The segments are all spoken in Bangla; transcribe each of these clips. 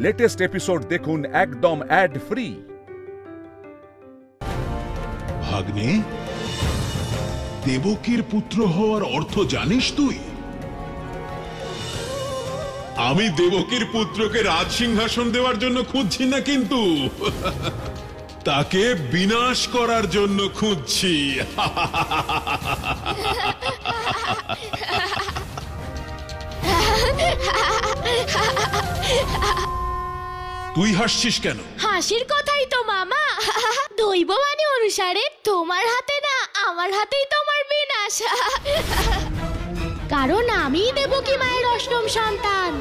লেটেস্ট এপিসোড দেখুন একদম অ্যাড ফ্রি। ভাগ্নে, দেবকীর পুত্র হওয়ার অর্থ জানিস তুই? আমি দেবকীর পুত্রকে রাজসিংহাসন দেওয়ার জন্য খুঁজছি না, কিন্তু তাকে বিনাশ করার জন্য খুঁজছি। তুই হাসছিস কেন? হাসির কথাই তো মামা। দৈববাণী অনুসারে তোমার হাতে না আমার হাতেই তোমার বিনাশ। কারণ আমি দেবকী মায়ের অষ্টম সন্তান।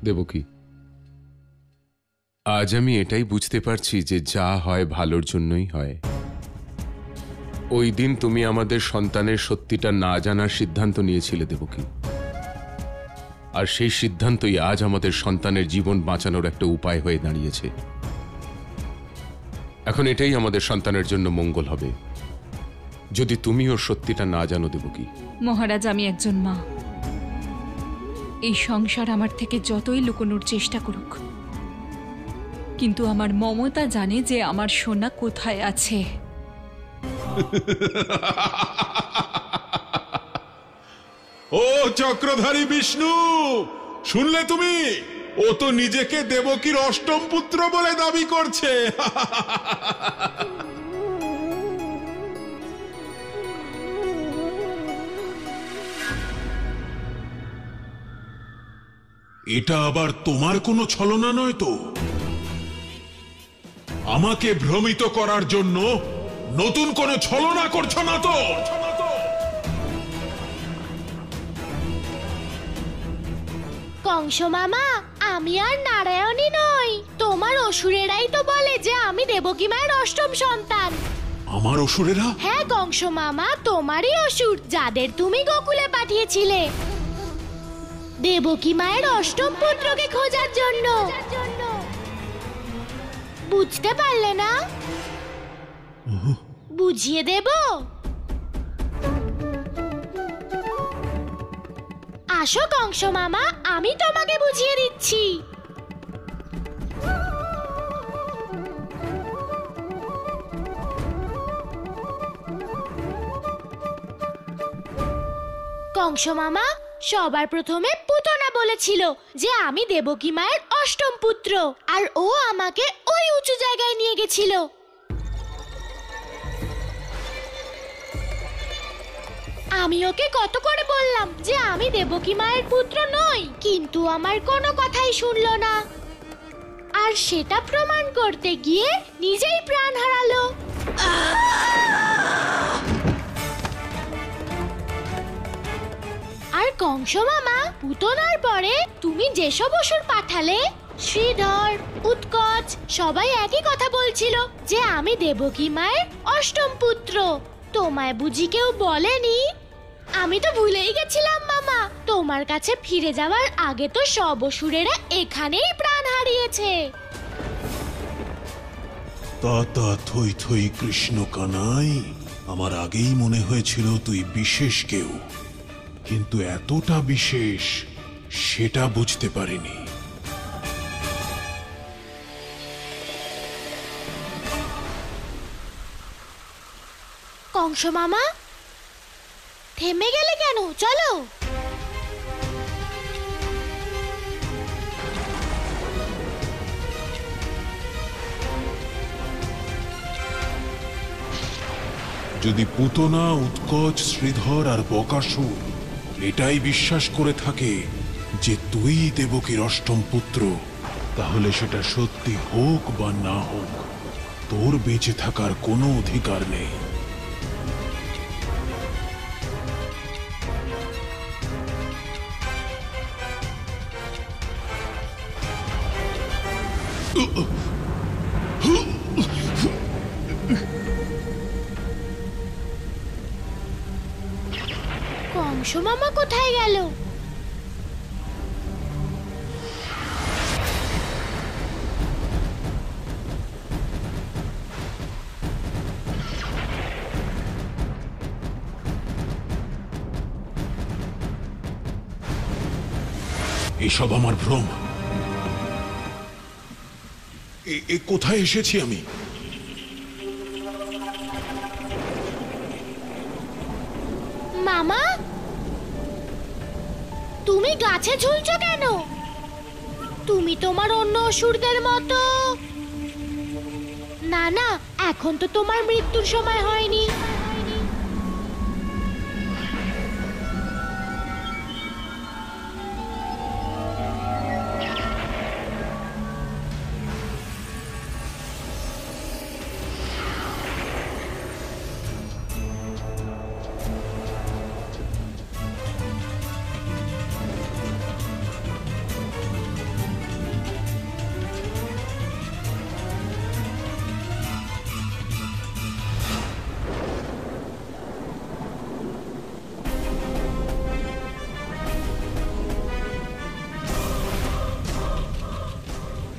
দেবকী, আজ আমি এটাই বুঝতে পারছি যে যা হয় ভালোর জন্যই হয়। ওই দিন তুমি আমাদের সন্তানের সত্যিটা না জানার সিদ্ধান্ত নিয়েছিলে দেবকী, আর সেই সিদ্ধান্তই আজ আমাদের সন্তানের জীবন বাঁচানোর একটা উপায় হয়ে দাঁড়িয়েছে। এখন এটাই আমাদের সন্তানের জন্য মঙ্গল হবে যদি তুমি ওর সত্যিটা না জানো দেবকী। মহারাজ, আমি একজন মা। এই সংসার আমার থেকে যতই লুকোনোর চেষ্টা করুক, কিন্তু আমার মমতা জানে যে আমার সোনা কোথায় আছে। ও চক্রধারী বিষ্ণু, শুনলে তুমি? ও তো নিজেকে দেবকীর অষ্টম পুত্র বলে দাবি করছে। এটা আবার তোমার কোনো ছলনা নয় তো? আমাকে ভ্রমিত করার জন্য নতুন কোনো ছলনা করছো না তো? কংস মামা, আমি আর নারায়ণী নই। তোমার অসুরেরাই তো বলে যে আমি দেবকী মায়ের অষ্টম সন্তান। আমার অসুরেরা? হ্যাঁ কংস মামা, তোমারই অসুর, যাদের তুমি গোকুলে পাঠিয়েছিলে দেবকী মায়ের অষ্টম পুত্রকে খোঁজার জন্য। বুঝতে পারলে না? বুঝিয়ে দেব? আসো কংস মামা, আমি তোমাকে বুঝিয়ে দিচ্ছি। কংস মামা, সবার প্রথমে পুতনা বলেছিল যে আমি দেবকী মায়ের অষ্টম পুত্র, আর ও আমাকে ওই উঁচু জায়গায় নিয়ে গেছিল। আমি ওকে কত করে বললাম যে আমি দেবকী মায়ের পুত্র নই, কিন্তু আমার কোনো কথাই শুনলো না। আর সেটা প্রমাণ করতে গিয়ে নিজেই প্রাণ হারালো। আর কংস মামা, পুতনার পরে তুমি যেসব অসুর পাঠালে, শ্রীধর, উৎকচ, সবাই একই কথা বলছিল যে আমি দেবকী মায়ের অষ্টম পুত্র। তোমায় বুঝি কেউ বলেনি? আমি তো ভুলেই গেছিলাম মামা, তোমার কাছে ফিরে যাওয়ার আগে তো সব অসুরেরা এখানেই প্রাণ হারিয়েছে। তা থই থই কৃষ্ণ কানাই, আমার আগেই মনে হয়েছিল তুই বিশেষ কেউ, কিন্তু এতটা বিশেষ সেটা বুঝতে পারিনি। কংস মামা, থেমে গেলে কেন? চলো। যদি পুতনা, উৎকচ, শ্রীধর আর বকাসুর এটাই বিশ্বাস করে থাকে যে তুই দেবকীর অষ্টম পুত্র, তাহলে সেটা সত্যি হোক বা না হোক, তোর বেঁচে থাকার কোনো অধিকার নেই। কংস মামা কোথায় গেল? এসব আমার ভ্রম। কোথায় এসেছি আমি? মামা, তুমি গাছে ঝুলছো কেন? তুমি তোমার অন্য অসুরদের মতো। না না, এখন তো তোমার মৃত্যুর সময় হয়নি।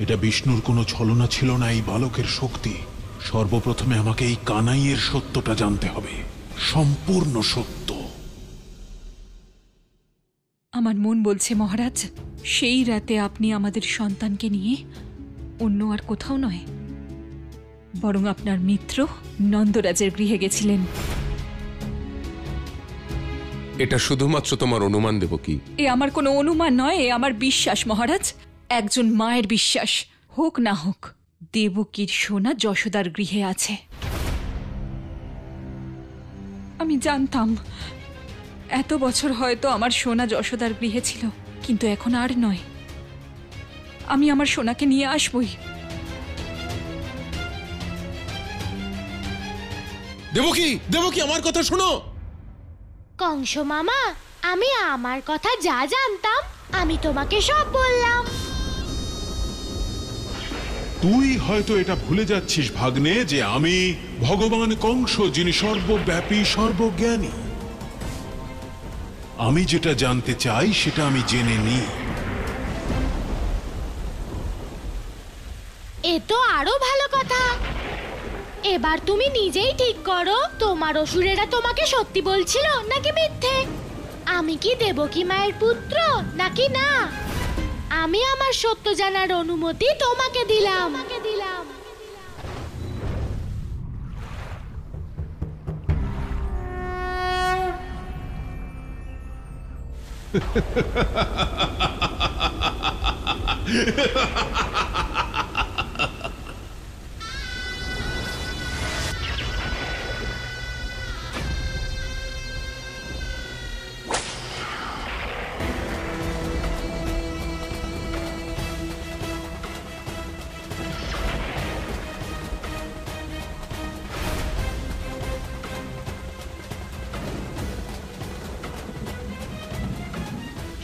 এটা বিষ্ণুর কোনো ছলনা ছিল না, এই বালকের শক্তি। সর্বপ্রথমে আমাকে এই কানাইয়ের সত্যটা জানতে হবে, সম্পূর্ণ সত্য। আমার মন বলছে মহারাজ, সেই রাতে আপনি আমাদের সন্তানকে নিয়ে অন্য আর কোথাও নয়, বরং আপনার মিত্র নন্দরাজের গৃহে গেছিলেন। এটা শুধুমাত্র তোমার অনুমান দেবকী। এ আমার কোনো অনুমান নয়, এ আমার বিশ্বাস মহারাজ, একজন মায়ের বিশ্বাস। হোক না হোক, দেবকীর সোনা যশোদার গৃহে আছে। আমি জানতাম এত বছর হয়তো আমার সোনা যশোদার গৃহে ছিল, কিন্তু এখন আর নয়। আমি আমার সোনাকে নিয়ে আসবই। দেবকী, দেবকী, আমার কথা শোনো। কংস মামা, আমি আমার কথা যা জানতাম আমি তোমাকে সব বললাম। তুই হয়তো এটা ভুলে যাচ্ছিস ভাগ্নে, যে আমি ভগবান কংস, যিনি সর্বব্যাপী, সর্বজ্ঞানী। আমি যেটা জানতে চাই সেটা আমি জেনে নিই। এ তো আরো ভালো কথা। এবার তুমি নিজেই ঠিক করো, তোমার অসুরেরা তোমাকে সত্যি বলছিল নাকি মিথ্যে? আমি কি দেবকী মায়ের পুত্র নাকি না? আমি আমার সত্য জানার অনুমতি তোমাকে দিলাম।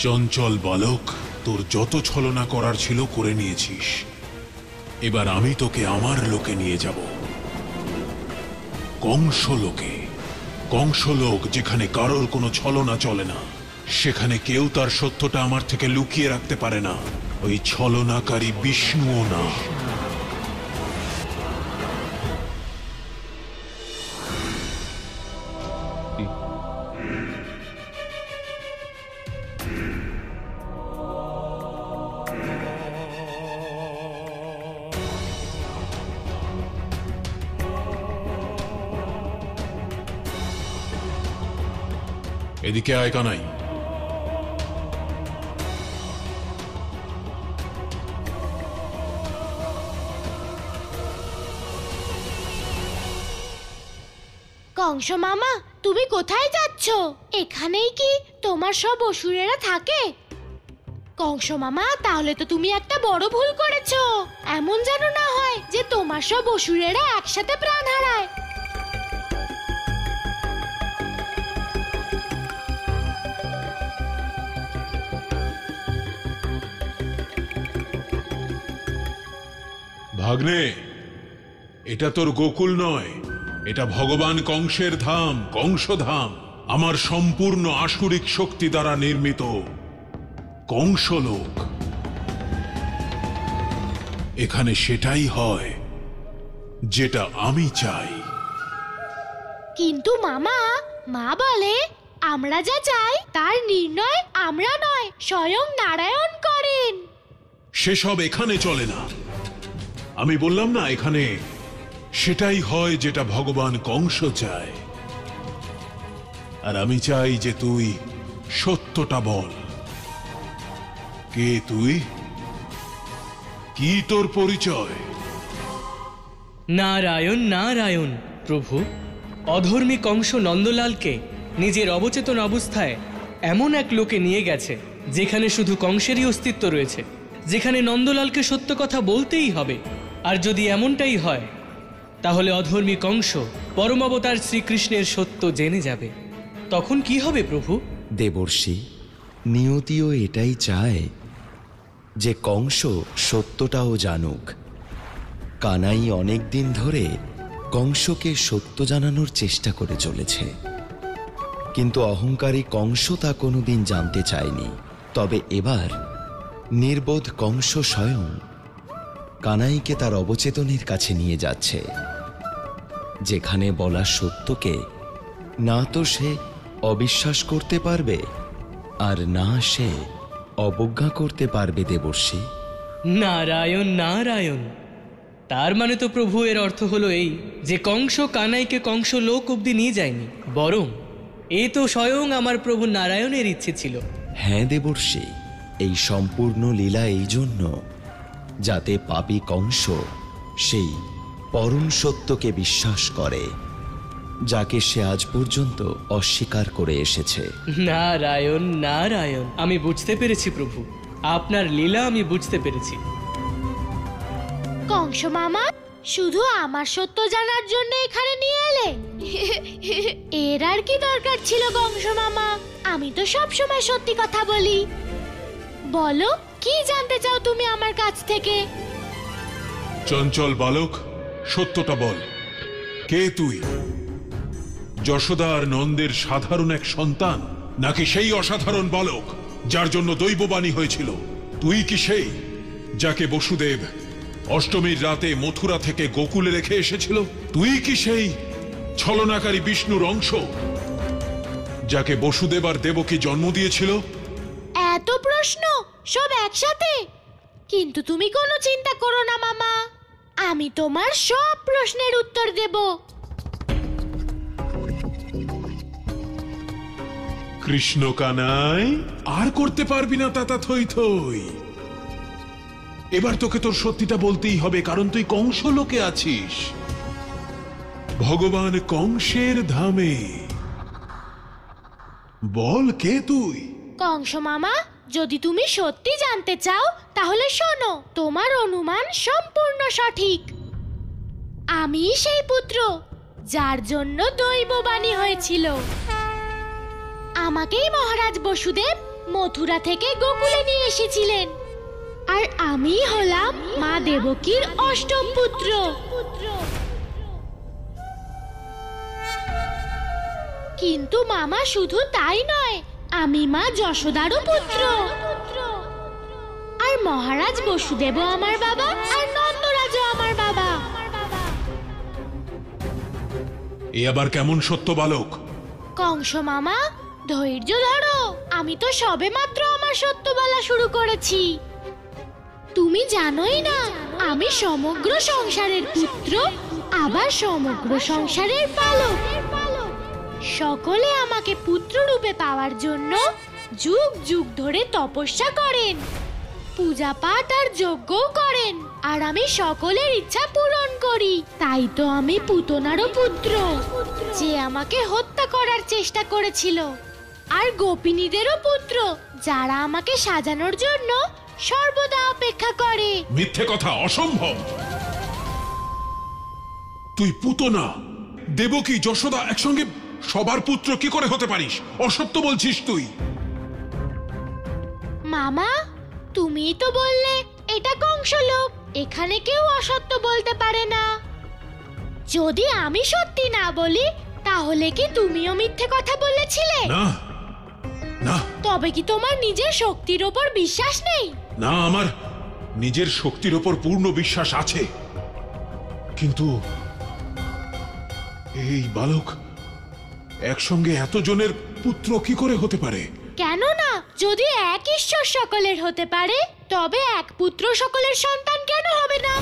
চঞ্চল বালক, তোর যত ছলনা করার ছিল করে নিয়েছিস। এবার আমি তোকে আমার লোকে নিয়ে যাব, কংসলোকে। কংসলোক, যেখানে কারোর কোনো ছলনা চলে না, সেখানে কেউ তার সত্যটা আমার থেকে লুকিয়ে রাখতে পারে না, ওই ছলনাকারী বিষ্ণুও না। এদিকে আয় কানাই। কংস মামা, তুমি কোথায় যাচ্ছ? এখানেই কি তোমার সব অসুরেরা থাকে? কংস মামা, তাহলে তো তুমি একটা বড় ভুল করেছো। এমন যেন না হয় যে তোমার সব অসুরেরা একসাথে প্রাণ হারায়। ভাগ্নে, এটা তোর গোকুল নয়, এটা ভগবান কংসের ধাম, কংসধাম। আমার সম্পূর্ণ আসুরিক শক্তি দ্বারা নির্মিত কংসলোক। এখানে সেটাই হয় যেটা আমি চাই। কিন্তু মামা, মা বলে আমরা যা চাই তার নির্ণয় আমরা নয়, স্বয়ং নারায়ণ করে। করেন। সেসব এখানে চলে না। আমি বললাম না, এখানে সেটাই হয় যেটা ভগবান কংস চায়। আর আমি চাই যে তুই সত্যটা বল। কে তুই? কি তোর পরিচয়? নারায়ণ নারায়ণ প্রভু, অধর্মী কংস নন্দলালকে নিজের অবচেতন অবস্থায় এমন এক লোকে নিয়ে গেছে যেখানে শুধু কংসেরই অস্তিত্ব রয়েছে, যেখানে নন্দলালকে সত্য কথা বলতেই হবে। আর যদি এমনটাই হয় তাহলে অধর্মী কংস পরমাবতার শ্রীকৃষ্ণের সত্য জেনে যাবে। তখন কি হবে প্রভু? দেবর্ষি, নিয়তিও এটাই চায় যে কংস সত্যটাও জানুক। কানাই অনেক দিন ধরে কংসকে সত্য জানানোর চেষ্টা করে চলেছে, কিন্তু অহংকারী কংস তা কোনোদিন জানতে চায়নি। তবে এবার নির্বোধ কংস স্বয়ং কানাইকে তার অবচেতনের কাছে নিয়ে যাচ্ছে, যেখানে বলা সত্যকে না তো সে অবিশ্বাস করতে পারবে, আর না সে অবজ্ঞা করতে পারবে। দেবর্ষি, নারায়ণ নারায়ণ। তার মানে তো প্রভু এর অর্থ হলো এই যে কংস কানাইকে কংস লোক অব্দি নিয়ে যায়নি, বরং এ তো স্বয়ং আমার প্রভু নারায়ণের ইচ্ছে ছিল। হ্যাঁ দেবর্ষি, এই সম্পূর্ণ লীলা এই জন্য যাতে পাপী কংস সেই পরম সত্যকে বিশ্বাস করে, যাকে সে আজ পর্যন্ত অস্বীকার করে এসেছে। নারায়ণ নারায়ণ, আমি বুঝতে পেরেছি প্রভু, আপনার লীলা আমি বুঝতে পেরেছি। কংস মামা শুধু আমার সত্য জানার জন্য এখানে নিয়ে এলে? এর আর কি দরকার ছিল কংস মামা? আমি তো সব সময় সত্যি কথা বলি। বলো, কি জানতে চাও তুমি আমার কাছ থেকে? চঞ্চল বালক, সত্যটা বল। কে তুই? যশোদা আর নন্দের সাধারণ এক সন্তান, নাকি সেই অসাধারণ বালক যার জন্য দৈববাণী হয়েছিল? তুই কি সেই যাকে বসুদেব অষ্টমীর রাতে মথুরা থেকে গোকুলে রেখে এসেছিল? তুই কি সেই ছলনাকারী বিষ্ণুর অংশ যাকে বসুদেব আর দেবকী জন্ম দিয়েছিল? এত প্রশ্ন সব একসাথে? কিন্তু তুমি কোনো চিন্তা করো না মামা, আমি তোমার সব প্রশ্নের উত্তর দেব। কৃষ্ণ কানাই, আর করতে পারবি না তাতা থই থই। এবার তোকে তোর সত্যিটা বলতেই হবে, কারণ তুই কংস লোকে আছিস, ভগবান কংসের ধামে। বল, কে তুই? কংস মামা, যদি তুমি সত্যি জানতে চাও তাহলে শোনো, তোমার অনুমান সম্পূর্ণ সঠিক। আমি সেই পুত্র যার জন্য দৈববাণী হয়েছিল। আমাকেই মহারাজ বসুদেব মথুরা থেকে গোকুলে নিয়ে এসেছিলেন, আর আমি হলাম মা দেবকীর অষ্টম পুত্র। কিন্তু মামা শুধু তাই নয়, আমি মা যশোদারও পুত্র। আর মহারাজ বসুদেবও আমার বাবা, আর নন্দরাজও আমার বাবা। এ আবার কেমন সত্য বালক? কংস মামা, ধৈর্য ধরো, আমি তো সবেমাত্র আমার সত্য বলা শুরু করেছি। তুমি জানোই না, আমি সমগ্র সংসারের পুত্র, আবার সমগ্র সংসারের পালক। সকলে আমাকে পুত্র রূপে পাওয়ার জন্য যুগ যুগ ধরে তপস্যা করেন, পূজা পাঠ আর যজ্ঞও করেন, আর আমি সকলের ইচ্ছা পূরণ করি। তাই তো আমি পুতনারও পুত্র, যে আমাকে হত্যা করার চেষ্টা করেছিল, আর গোপিনীদেরও পুত্র, যারা আমাকে সাজানোর জন্য সর্বদা অপেক্ষা করে। মিথ্যে কথা, অসম্ভব। তুই পুতনা, দেবকী, যশোদা একসঙ্গে সবার পুত্র কি করে হতে পারিস? অসত্য বলছিস তুই। মামা, তুমিই তো বললে এটা কংস লোক, এখানে কেউ অসত্য বলতে পারে না। যদি আমি সত্যি না বলি তাহলে কি তুমিও মিথ্যে কথা বলেছিলে? না না। তবে কি তোমার নিজের শক্তির ওপর বিশ্বাস নেই? না, আমার নিজের শক্তির ওপর পূর্ণ বিশ্বাস আছে, কিন্তু এই বালক একসঙ্গে এতজনের পুত্র কি করে হতে পারে? কেন না, যদি এক ঈশ্বর সকলের হতে পারে তবে এক পুত্র সকলের সন্তান কেন হবে না?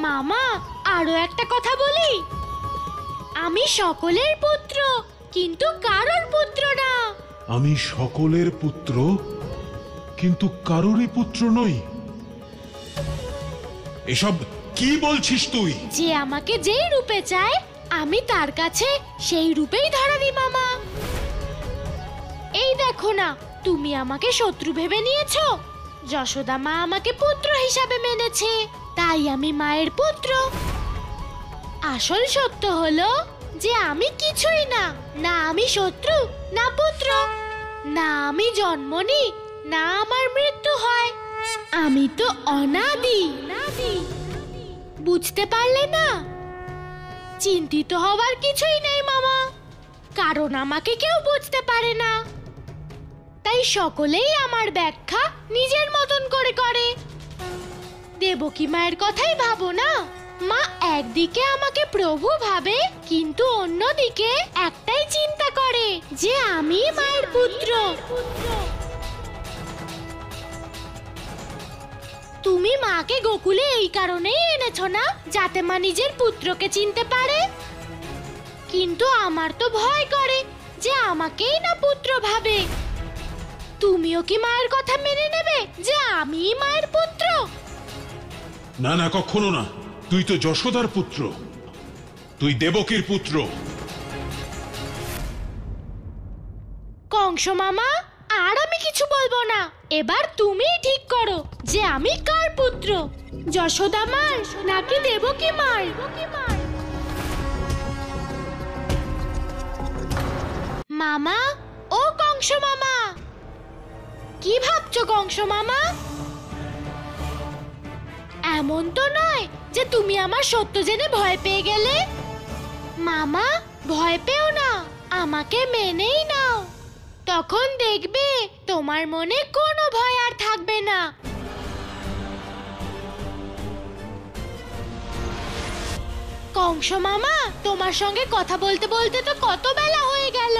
মামা, আরো একটা কথা বলি, আমি সকলের পুত্র, কিন্তু কারোর পুত্র না। আমি সকলের পুত্র, কিন্তু কারোরই পুত্র নই। এসব কি বলছিস তুই? যে আমাকে যেই রূপে চায় আমি তার কাছে সেই রূপেই ধরা দিই মামা। এই দেখো না, তুমি আমাকে শত্রু ভেবে নিয়েছো। যশোদা মা আমাকে পুত্র হিসাবে মেনেছে, তাই আমি মায়ের পুত্র। আসল সত্য হলো যে আমি কিছুই না, না আমি শত্রু না পুত্র, না আমি জন্ম নিই না আমার মৃত্যু হয়। আমি তো অনাদি। বুঝতে পারলে না? চিন্তিত হওয়ার কিছুই নেই মামা, কারণ আমাকে কেউ বুঝতে পারে না, তাই সকলেই আমার ব্যাখ্যা নিজের মতন করে করে। দেবকী মায়ের কথাই ভাবো না, মা একদিকে আমাকে প্রভু ভাবে, কিন্তু অন্যদিকে একটাই চিন্তা করে যে আমি মায়ের পুত্র। তুমি মাকে গোকুলে এই কারণেই এনেছো না, যাতে মা নিজের পুত্রকে চিনতে পারে। কিন্তু আমার তো ভয় করে যে আমাকেই না পুত্র ভাবে। তুমিও কি মায়ের কথা মেনে নেবে যে আমি মায়ের পুত্র? না না, কখনো না। তুই তো যশোদার পুত্র, তুই দেবকীর পুত্র। কংস মামা, আর আমি কিছু বলবো না। এবার তুমিই ঠিক করো যে আমি কার পুত্র, যশোদা মার নাকি দেবকী মার? মামা, ও কংস মামা, কি ভাবছো কংস মামা? এমন তো নয় যে তুমি আমার সত্য জেনে ভয় পেয়ে গেলে। মামা, ভয় পেও না, আমাকে মেনেই নাও, তখন দেখবে তোমার মনে কোনো ভয় আর থাকবে না। কংস মামা, তোমার সঙ্গে কথা বলতে বলতে তো কত বেলা হয়ে গেল।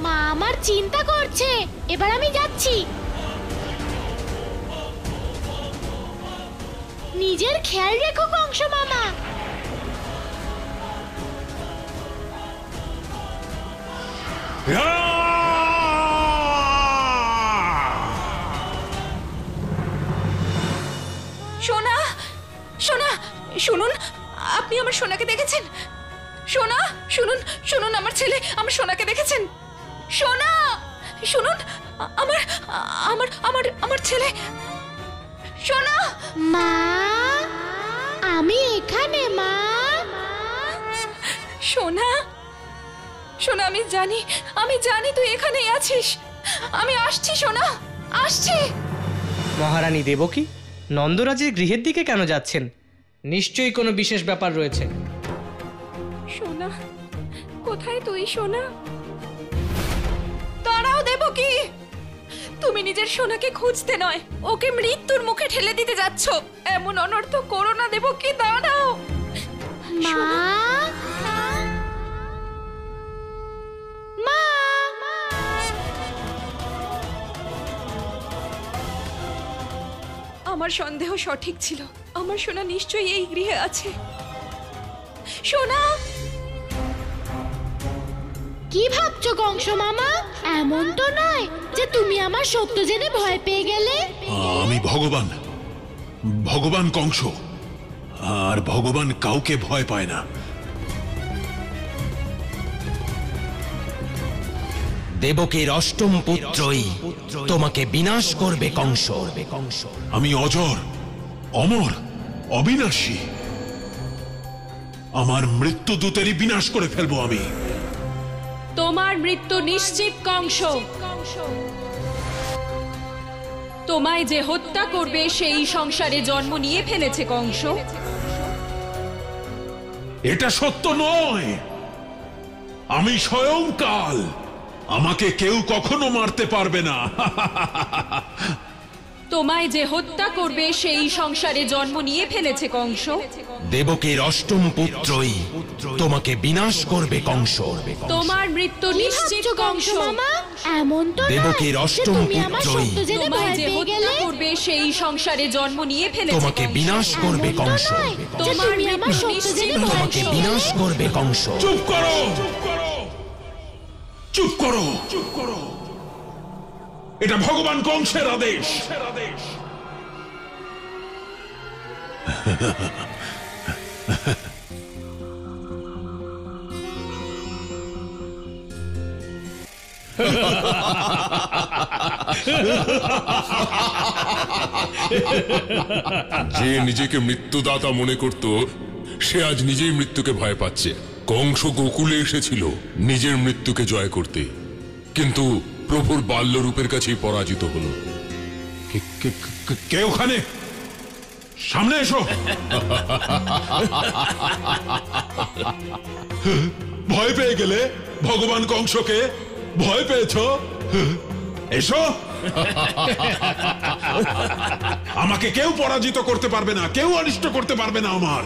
মা আমার চিন্তা করছে, এবার আমি যাচ্ছি। নিজের খেয়াল রেখো কংস মামা। সোনা, সোনা, শুনুন, আপনি আমার সোনাকে দেখেছেন? সোনা, শুনুন, শুনুন, আমার ছেলে আমার সোনাকে দেখেছেন? সোনা, শুনুন, আমার আমার আমার আমার ছেলে সোনা। মা, আমি এখানে। মা, সোনা, সোনা, আমি জানি তুই এখানেই আছিস। আমি আসছি সোনা, আসছি। মহারানী দেবকী নন্দরাজের গৃহের দিকে কেন যাচ্ছেন? নিশ্চয়ই কোনো বিশেষ ব্যাপার রয়েছে। সোনা, কোথায় তুই সোনা? দাঁড়াও দেবকী, তুমি নিজের সোনাকে খুঁজতে নয়, ওকে মৃত্যুর মুখে ঠেলে দিতে যাচ্ছ। এমন অনর্থ করো না দেবকী, দাঁড়াও। মা, মা, আমার সন্দেহ সঠিক ছিল, আমার সোনা নিশ্চয়ই এই গৃহে আছে। সোনা, কি ভাবছো কংস মামা? এমন তো নয় যে তুমি আমার সত্য জেনে ভয় পেয়ে গেলে। আমি ভগবান, ভগবান কংস, আর ভগবান কাউকে ভয় পায় না। দেবকীর অষ্টম পুত্রই তোমাকে বিনাশ করবে কংস। আমি অজর, অমর, অবিনাশী। আমার মৃত্যু দূতেরই বিনাশ করে ফেলবো আমি। তোমার মৃত্যু নিশ্চিত কংস। তোমায় যে হত্যা করবে সেই সংসারে জন্ম নিয়ে ফেলেছে কংস। এটা সত্য নয়, আমি স্বয়ং কাল, আমাকে কেউ কখনো মারতে পারবে না। তোমায় যে হত্যা করবে সেই সংসারে জন্ম নিয়ে ফেলেছে কংস। দেবকীর অষ্টম পুত্রই তোমাকে বিনাশ করবে কংস। তোমার মৃত্যু নিশ্চিত কংস। মামা এমন তো দেবকীর অষ্টম পুত্রই তোমায় যে হত্যা করবে সেই সংসারে জন্ম নিয়ে ফেলেছে তোমাকে বিনাশ করবে কংস। তোমার মৃত্যু নিশ্চিত তোমাকে বিনাশ করবে কংস। চুপ করো, চুপ করো, চুপ করো। এটা ভগবান কংসের আদেশ। যে নিজেকে মৃত্যুদাতা মনে করত সে আজ নিজেই মৃত্যুকে ভয় পাচ্ছে। কংস গোকুলে এসেছিল নিজের মৃত্যুকে জয় করতে, কিন্তু প্রভুর বাল্যরূপের কাছেই পরাজিত হলো। কে ওখানে? সামনে এসো। ভয় পেয়ে গেলে? ভগবান কংসকে ভয় পেয়েছ? এসো। আমাকে কেউ পরাজিত করতে পারবে না, কেউ অনিষ্ট করতে পারবে না আমার।